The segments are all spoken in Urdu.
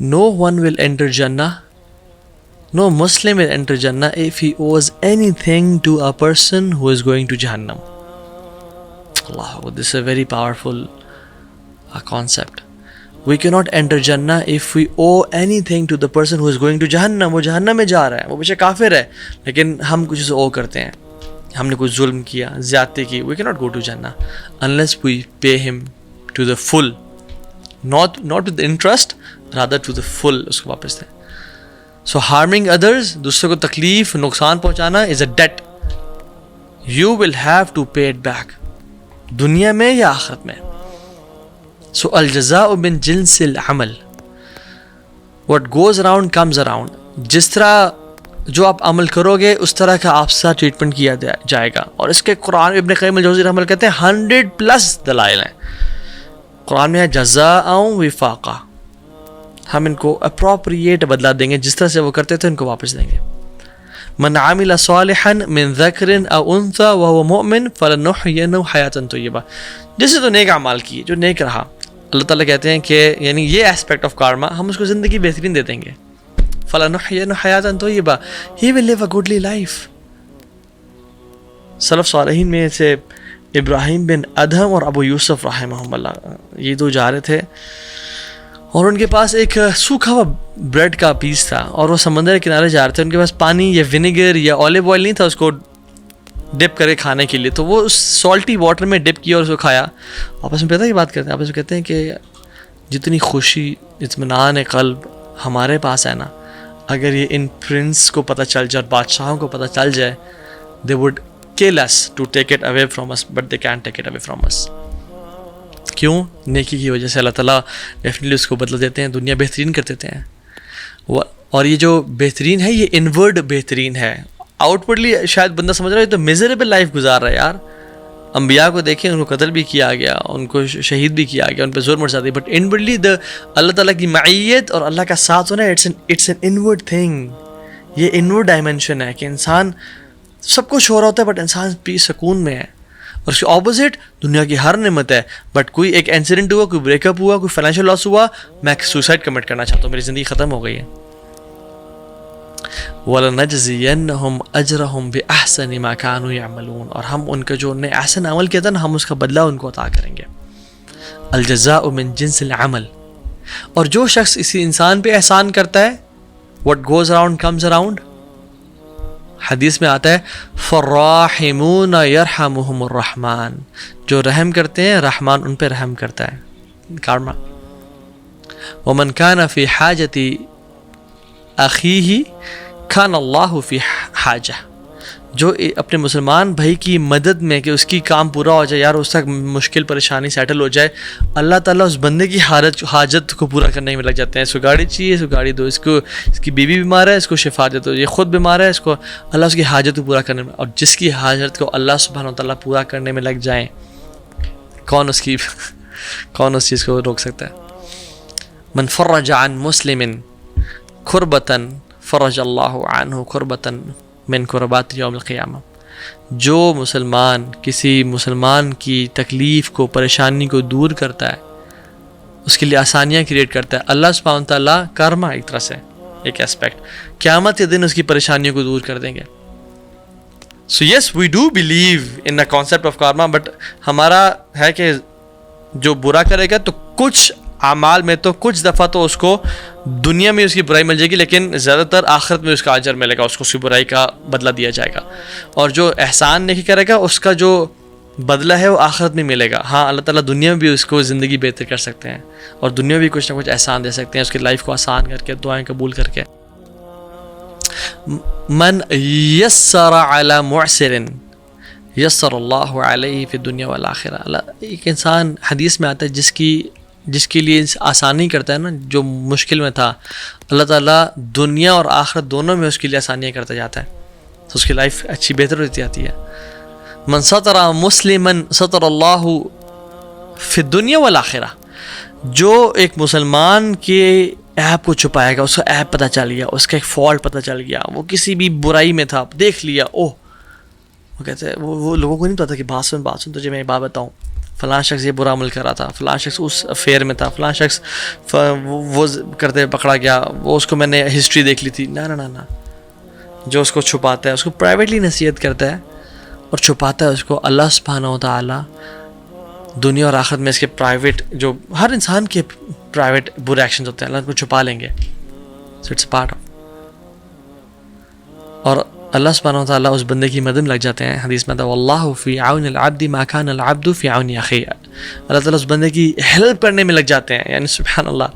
no one will enter Jannah, no Muslim will enter Jannah if he owes anything to a person who is going to Jahannam. Allah, this is a very powerful concept. We cannot enter Jannah if we owe anything to the person who is going to Jahannam. وہ جہنم میں جا رہا ہے, وہ بچے کافر ہے, لیکن ہم کچھ اسے او کرتے ہیں, ہم نے کچھ ظلم کیا, زیادتی کی. We cannot go to Jannah unless we pay him to the full, not with interest, rather to the full, اس کو واپس دیں. So harming others, دوسرے کو تکلیف, نقصان پہنچانا is a debt. You will have to pay it back, دنیا میں یا آخرت میں. So الجزاء من جنس العمل, what goes around comes around. جس طرح جو آپ عمل کرو گے اس طرح کا آپ سے ٹریٹمنٹ کیا جائے گا. اور اس کے قرآن ابن قیم الجوزی رحمہ اللہ کہتے ہیں 100+ دلائل ہیں قرآن میں, جزاء وفاقا, ہم ان کو اپروپریٹ بدلا دیں گے, جس طرح سے وہ کرتے تھے ان کو واپس دیں گے. من عمل صالحا من ذکر او انثى وهو مؤمن فلنحيينه حیاة طیبہ, جیسے تو نیک اعمال کیے, جو نیک رہا, اللہ تعالیٰ کہتے ہیں کہ یعنی یہ اسپیکٹ آف کارما ہم اس کو زندگی بہترین دے دیں گے. فلنحيينه حیاة طیبہ, he will live a goodly life. سلف صالحین میں سے ابراہیم بن ادہم اور ابو یوسف رحمہم اللہ, یہ دو جا رہے تھے اور ان کے پاس ایک سوکھا ہوا بریڈ کا پیس تھا اور وہ سمندر کے کنارے جا رہے تھے. ان کے پاس پانی یا ونیگر یا اولیو آئل نہیں تھا اس کو ڈپ کرے کھانے کے لیے, تو وہ اس سالٹی واٹر میں ڈپ کیا اور اس کو کھایا. آپس میں پتہ یہ بات کرتے ہیں, آپس میں کہتے ہیں کہ جتنی خوشی اطمینان قلب ہمارے پاس ہے نا, اگر یہ ان پرنس کو پتہ چل جائے اور بادشاہوں کو پتہ چل جائے, they would kill us to take it away from us, but they can't take it away from us. کیوں؟ نیکی کی وجہ سے اللہ تعالیٰ ڈیفینیٹلی اس کو بدل دیتے ہیں, دنیا بہترین کر دیتے ہیں. اور یہ جو بہترین ہے یہ انورڈ بہترین ہے. آؤٹ ورڈلی شاید بندہ سمجھ رہا ہے تو میزریبل لائف گزار رہا ہے یار. انبیاء کو دیکھیں, ان کو قتل بھی کیا گیا, ان کو شہید بھی کیا گیا, ان پہ ظلم مرزادی, بٹ انورڈلی اللہ تعالیٰ کی معیت اور اللہ کا ساتھ ہونا اٹس این انورڈ تھنگ. یہ انورڈ ڈائمینشن ہے کہ انسان سب کچھ ہو رہا ہوتا ہے بٹ انسان پیس سکون میں ہے. اور اس کے اپوزٹ دنیا کی ہر نعمت ہے, بٹ کوئی ایک انسیڈنٹ ہوا, کوئی بریک اپ ہوا, کوئی فائنینشیل لاس ہوا, میں سوسائڈ کمٹ کرنا چاہتا ہوں, میری زندگی ختم ہو گئی ہے. وَلَنَجْزِيَنَّهُمْ أَجْرَهُمْ بِأَحْسَنِ مَا كَانُوا يَعْمَلُونَ, اور ہم ان کا جو انہیں احسن عمل کیا تھا نا, ہم اس کا بدلہ ان کو عطا کریں گے. الجزاء من جنس العمل, اور جو شخص اسی انسان پہ احسان کرتا ہے, what goes around comes around. حدیث میں آتا ہے فالراحمون یرحمہم الرحمن, جو رحم کرتے ہیں رحمان ان پہ رحم کرتا ہے. کارما. ومن کان فی حاجت اخیہ کان اللہ فی حاجہ, جو اپنے مسلمان بھائی کی مدد میں کہ اس کی کام پورا ہو جائے یار, اس تک مشکل پریشانی سیٹل ہو جائے, اللہ تعالیٰ اس بندے کی حاجت کو پورا کرنے میں لگ جاتے ہیں. اس کو گاڑی چاہیے, اس کو گاڑی دو, اس کی بیوی بیمار ہے, اس کو شفا دے دو, یہ خود بیمار ہے, اس کو اللہ اس کی حاجت کو پورا کرنے میں, اور جس کی حاجت کو اللہ سبحانہ و تعالیٰ پورا کرنے میں لگ جائیں, کون اس چیز کو روک سکتا ہے. من فرج عن مسلم کربتاً فرج اللہ عنہ کربتاً من کربات یوم القیامہ, جو مسلمان کسی مسلمان کی تکلیف کو, پریشانی کو دور کرتا ہے, اس کے لیے آسانیاں کریٹ کرتا ہے, اللہ سبحانہ تعالیٰ کارما ایک طرح سے ایک اسپیکٹ, قیامت کے دن اس کی پریشانیوں کو دور کر دیں گے. So yes we do believe in the concept of karma, but ہمارا ہے کہ جو برا کرے گا تو کچھ اعمال میں تو کچھ دفعہ تو اس کو دنیا میں اس کی برائی مل جائے گی, لیکن زیادہ تر آخرت میں اس کا اجر ملے گا, اس کو اس کی برائی کا بدلہ دیا جائے گا. اور جو احسان نہیں کرے گا اس کا جو بدلہ ہے وہ آخرت میں ملے گا. ہاں اللہ تعالیٰ دنیا میں بھی اس کو زندگی بہتر کر سکتے ہیں, اور دنیا میں بھی کچھ نہ کچھ احسان دے سکتے ہیں, اس کی لائف کو آسان کر کے, دعائیں قبول کر کے. من یسر علی معسر یسر اللہ علیہ فی الدنیا والآخرہ. ایک انسان حدیث میں آتا ہے جس کے لیے آسانی کرتا ہے نا, جو مشکل میں تھا, اللہ تعالیٰ دنیا اور آخرت دونوں میں اس کے لیے آسانیاں کرتا جاتا ہے, تو اس کی لائف اچھی بہتر ہوتی جاتی ہے. من ستر مسلما ستر اللہ فی الدنیا والآخرہ, جو ایک مسلمان کے ایپ کو چھپائے گا, اس کا ایپ پتہ چل گیا, اس کا ایک فالٹ پتہ چل گیا, وہ کسی بھی برائی میں تھا, دیکھ لیا, اوہ وہ کہتے ہیں وہ لوگوں کو نہیں پتا کہ بات سن تجھے میں بات بتاؤں, فلاں شخص یہ برا عمل کر رہا تھا، فلاں شخص اس افیئر میں تھا، فلاں شخص وہ کرتے پکڑا گیا، وہ اس کو میں نے ہسٹری دیکھ لی تھی. نہ جو اس کو چھپاتا ہے اس کو پرائیویٹلی نصیحت کرتا ہے اور چھپاتا ہے اس کو، اللہ سبحانہ و تعالیٰ دنیا اور آخرت میں اس کے پرائیویٹ، جو ہر انسان کے پرائیویٹ برے ایکشنز ہوتے ہیں، اللہ کو چھپا لیں گے. So it's part of. اور اللہ سبحانہ و تعالیٰ اس بندے کی مدد میں لگ جاتے ہیں. حدیث میں تھا واللہ فی عون العبد ما کان العبد فی عون اخیہ. اللہ تعالیٰ اس بندے کی ہیلپ کرنے میں لگ جاتے ہیں، یعنی سبحان اللہ،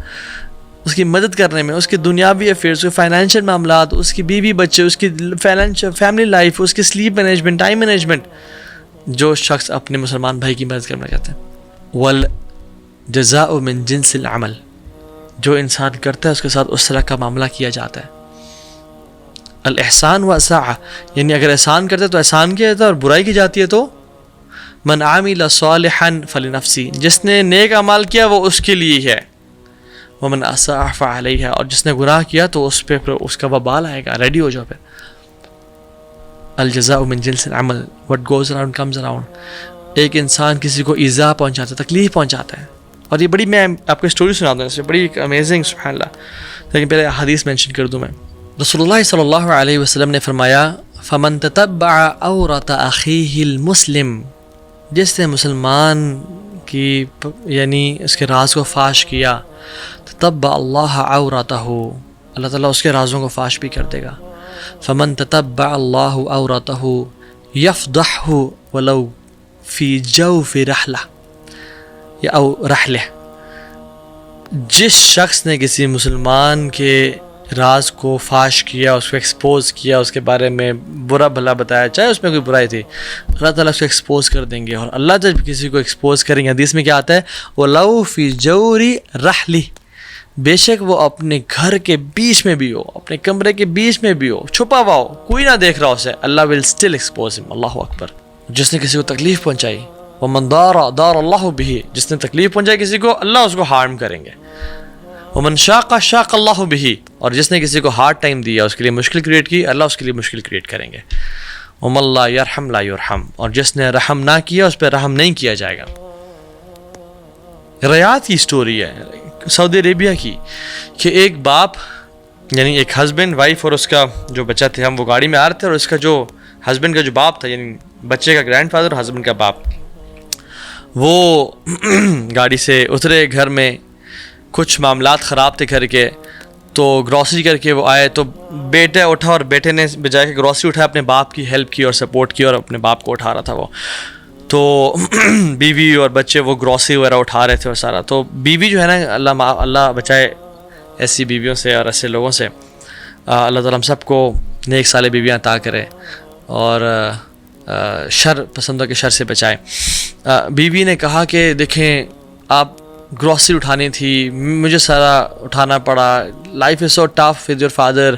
اس کی مدد کرنے میں، اس کے دنیاوی افیئرس، اس کے فائنینشیل معاملات، اس کی بیوی بچے، اس کی فیملی لائف، اس کی سلیپ مینجمنٹ، ٹائم مینجمنٹ، جو شخص اپنے مسلمان بھائی کی مدد کرنا چاہتے ہیں. والجزاء من جنس العمل، جو انسان کرتا ہے اس کے ساتھ اس طرح کا معاملہ کیا جاتا ہے. الاحسان و اساء، یعنی اگر احسان کرتے تو احسان کیا جاتا ہے، اور برائی کی جاتی ہے تو من عامل صالحا فلنفسی، جس نے نیک اعمال کیا وہ اس کے لیے ہے. ومن اساء فعلیہا، اور جس نے گناہ کیا تو اس پہ اس کا وبال آئے گا. ریڈی ہو جاؤ پھر. الجزاء من جنس العمل، what goes around comes around. ایک انسان کسی کو ایذا پہنچاتا ہے، تکلیف پہنچاتا ہے. اور یہ بڑی، میں آپ کو اسٹوری سناتا ہوں اس میں، بڑی امیزنگ سبحان اللہ. لیکن پہلے حدیث مینشن کر دوں میں. رسول اللہ صلی اللہ علیہ وسلم نے فرمایا فمن تتبع عورت اخیہ المسلم، جس نے مسلمان کی یعنی اس کے راز کو فاش کیا، تتبع اللہ عورتہ، اللہ تعالیٰ اس کے رازوں کو فاش بھی کر دے گا. فمن تتبع اللہ عورتہ یفضحہ ولو فی جوف رحلہ یا او رحلہ، جس شخص نے کسی مسلمان کے راز کو فاش کیا، اس کو ایکسپوز کیا، اس کے بارے میں برا بھلا بتایا، چاہے اس میں کوئی برائی تھی، اللہ تعالیٰ اس کو ایکسپوز کر دیں گے. اور اللہ جب کسی کو ایکسپوز کریں گے، حدیث میں کیا آتا ہے وَلَوْ فِي جَوْرِ رَحْلِ، بے شک وہ اپنے گھر کے بیچ میں بھی ہو، اپنے کمرے کے بیچ میں بھی ہو، چھپا ہوا ہو، کوئی نہ دیکھ رہا اسے، اللہ will still expose him. اللہ اکبر. جس نے کسی کو تکلیف پہنچائی، وَمَنْ دَارَ اللَّهُ بِهِ، جس نے تکلیف پہنچائی کسی کو، اللہ اس کو ہارم کریں گے. وَمَنْ شَاقَ شَاقَ اللَّهُ بِهِ، اور جس نے کسی کو ہارڈ ٹائم دیا، اس کے لیے مشکل کریٹ کی، اللہ اس کے لیے مشکل کریٹ کریں گے. وَمَنْ لَا يَرْحَمْ لَا يُرْحَمْ، اور جس نے رحم نہ کیا اس پہ رحم نہیں کیا جائے گا. ریاض کی سٹوری ہے سعودی عربیہ کی، کہ ایک باپ یعنی ایک ہسبینڈ وائف اور اس کا جو بچہ تھے، ہم وہ گاڑی میں آ رہے تھے، اور اس کا جو ہسبینڈ کا جو باپ تھا، یعنی بچے کا گرینڈ فادر اور ہسبینڈ کا باپ، وہ گاڑی سے اترے. گھر میں کچھ معاملات خراب تھے گھر کے، تو گروسری کر کے وہ آئے، تو بیٹا اٹھا اور بیٹے نے بجائے کہ گروسری اٹھایا اپنے باپ کی ہیلپ کی اور سپورٹ کی، اور اپنے باپ کو اٹھا رہا تھا وہ. تو بیوی اور بچے وہ گروسری وغیرہ اٹھا رہے تھے اور سارا. تو بیوی جو ہے نا، اللہ بچائے ایسی بیویوں سے اور ایسے لوگوں سے. اللہ تعالیٰ ہم سب کو نیک صالح بیویاں عطا کرے اور شر پسندوں کے شر سے بچائے. بیوی نے کہا کہ دیکھیں آپ گروسری اٹھانی تھی، مجھے سارا اٹھانا پڑا، life is so tough with your father,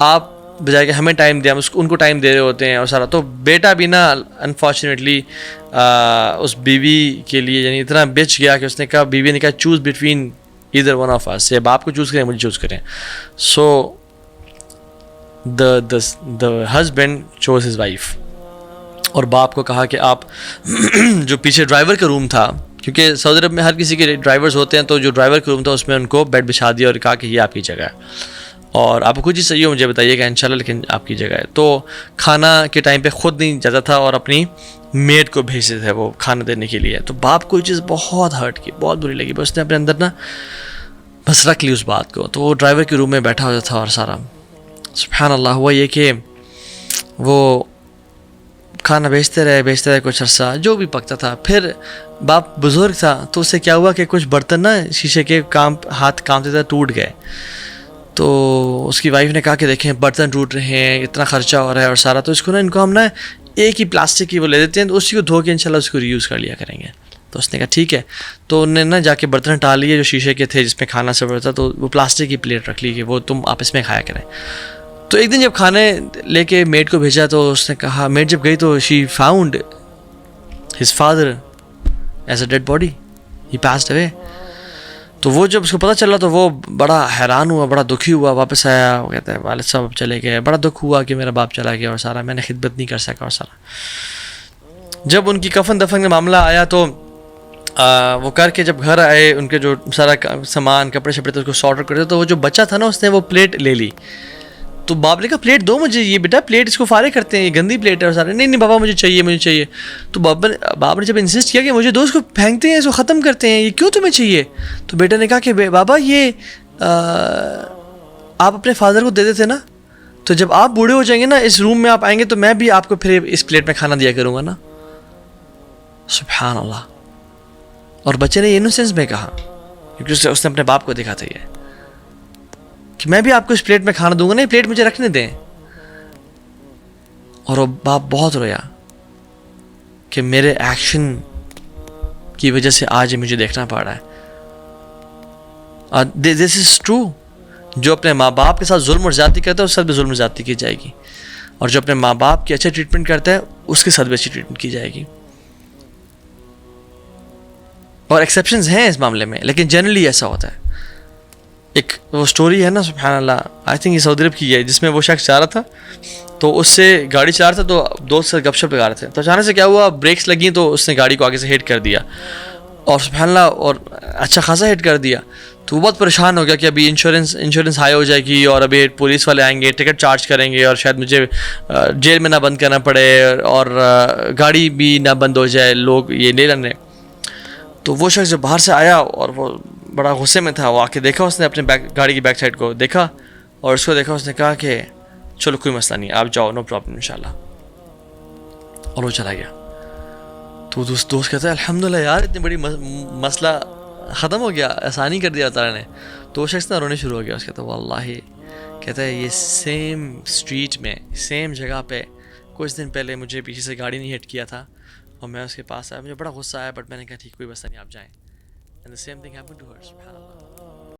آپ بجائے کہ ہمیں ٹائم دیا ان کو ٹائم دے رہے ہوتے ہیں اور سارا. تو بیٹا بھی نا انفارچونیٹلی اس بیوی کے لیے یعنی اتنا بچ گیا کہ اس نے کہا، بیوی نے کہا choose between either one of us, یا باپ کو چوز کریں مجھے چوز کریں. سو the husband chose his wife، اور باپ کو کہا کہ آپ جو پیچھے ڈرائیور کا روم تھا، کیونکہ سعودی عرب میں ہر کسی کے ڈرائیورز ہوتے ہیں، تو جو ڈرائیور کا روم تھا اس میں ان کو بیڈ بچھا دیا اور کہا کہ یہ آپ کی جگہ ہے، اور آپ کو کچھ چیز چاہیے مجھے بتائیے گا انشاءاللہ، لیکن آپ کی جگہ ہے. تو کھانا کے ٹائم پہ خود نہیں جاتا تھا اور اپنی میڈ کو بھیجتے تھے وہ کھانا دینے کے لیے. تو باپ کو یہ چیز بہت ہرٹ کی، بہت بری لگی، بس نے اپنے اندر نا بس رکھ لی اس بات کو. تو وہ ڈرائیور کے روم میں بیٹھا ہوا تھا اور سارا سبحان اللہ. ہوا یہ کہ وہ کھانا بیچتے رہے کچھ عرصہ، جو بھی پکتا تھا. پھر باپ بزرگ تھا تو اس سے کیا ہوا کہ کچھ برتن نا شیشے کے ہاتھ کامتے تھے ٹوٹ گئے. تو اس کی وائف نے کہا کہ دیکھیں برتن ٹوٹ رہے ہیں، اتنا خرچہ ہو رہا ہے اور سارا، تو اس کو نا ان کو ہم نا ایک ہی پلاسٹک کی وہ لے دیتے ہیں، تو اسی کو دھو کے انشاءاللہ اس کو ری یوز کر لیا کریں گے. تو اس نے کہا ٹھیک ہے. تو انہوں نے نا جا کے برتن ہٹا لیے جو شیشے کے تھے جس میں کھانا سرو تھا، تو وہ پلاسٹک کی پلیٹ رکھ لی کہ وہ تم آپس میں کھایا کریں. تو ایک دن جب کھانے لے کے میڈ کو بھیجا تو اس نے کہا، میڈ جب گئی تو she found his father as a dead body, he passed away. تو وہ جب اس کو پتہ چلا تو وہ بڑا حیران ہوا، بڑا دکھی ہوا. واپس آیا، وہ کہتا ہے والد صاحب چلے گئے، بڑا دکھ ہوا کہ میرا باپ چلا گیا اور سارا، میں نے خدمت نہیں کر سکا اور سارا. جب ان کی کفن دفن کا معاملہ آیا تو وہ کر کے جب گھر آئے ان کے جو سارا سامان کپڑے شپڑے تھے اس کو سارٹ کرتے، تو وہ جو بچہ تھا نا اس نے وہ پلیٹ لے لی. تو باپ نے کہا پلیٹ دو مجھے، یہ بیٹا پلیٹ اس کو فارغ کرتے ہیں، یہ گندی پلیٹ ہے. اور سارے نہیں بابا مجھے چاہیے مجھے چاہیے. تو باپ نے جب انسسٹ کیا کہ مجھے دو، اس کو پھینکتے ہیں، اس کو ختم کرتے ہیں، یہ کیوں تمہیں چاہیے؟ تو بیٹا نے کہا کہ بابا یہ آپ اپنے فادر کو دے دیتے نا، تو جب آپ بوڑھے ہو جائیں گے نا، اس روم میں آپ آئیں گے تو میں بھی آپ کو پھر اس پلیٹ میں کھانا دیا کروں گا نا. سبحان اللہ. اور بچے نے انوسینس میں کہا، کیونکہ اس نے اپنے باپ کو دیکھا تھا یہ کہ میں بھی آپ کو اس پلیٹ میں کھانا دوں گا نا، یہ پلیٹ مجھے رکھنے دیں. اور وہ باپ بہت رویا کہ میرے ایکشن کی وجہ سے آج مجھے دیکھنا پڑ رہا ہے. دس از ٹرو. جو اپنے ماں باپ کے ساتھ ظلم اور زیادتی کرتا ہے اس کے ساتھ بھی ظلم اور زیادتی کی جائے گی، اور جو اپنے ماں باپ کی اچھا ٹریٹمنٹ کرتا ہے اس کے ساتھ بھی اچھی ٹریٹمنٹ کی جائے گی. اور ایکسیپشنز ہیں اس معاملے میں، لیکن جنرلی ایسا ہوتا ہے. ایک وہ سٹوری ہے نا، سبحان اللہ، آئی تھنک یہ سعودی عرب کی ہے، جس میں وہ شخص جا رہا تھا تو اس سے گاڑی چلا رہا تھا، تو دوست سے گپ شپ لگا رہے تھے، تو اچانک سے کیا ہوا، بریکس لگیں تو اس نے گاڑی کو آگے سے ہٹ کر دیا، اور سبحان اللہ، اور اچھا خاصا ہٹ کر دیا. تو وہ بہت پریشان ہو گیا کہ ابھی انشورنس ہائی ہو جائے گی، اور ابھی پولیس والے آئیں گے، ٹکٹ چارج کریں گے، اور شاید مجھے جیل میں نہ بند کرنا پڑے، اور گاڑی بھی نہ بند ہو جائے، لوگ یہ لے لینے. تو وہ شخص جو باہر سے آیا اور وہ بڑا غصے میں تھا، وہ آ کے دیکھا، اس نے اپنے گاڑی کی بیک سائڈ کو دیکھا اور اس کو دیکھا، اس نے کہا کہ چلو کوئی مسئلہ نہیں، آپ جاؤ، نو پرابلم انشاءاللہ. اور وہ چلا گیا. تو دوست کہتا ہے الحمدللہ یار، اتنی بڑی مسئلہ ختم ہو گیا، آسانی کر دیا اللہ تعالیٰ نے. تو وہ شخص نا رونے شروع ہو گیا. اس کہتا ہے واللہ، کہتا ہے یہ سیم اسٹریٹ میں سیم جگہ پہ کچھ دن پہلے مجھے پیچھے سے گاڑی نہیں ہٹ کیا تھا، اور میں اس کے پاس آیا، مجھے بڑا غصہ آیا، بٹ میں نے کہا ٹھیک کوئی مسئلہ نہیں، آپ جائیں. And the same thing happened to her, subhanallah.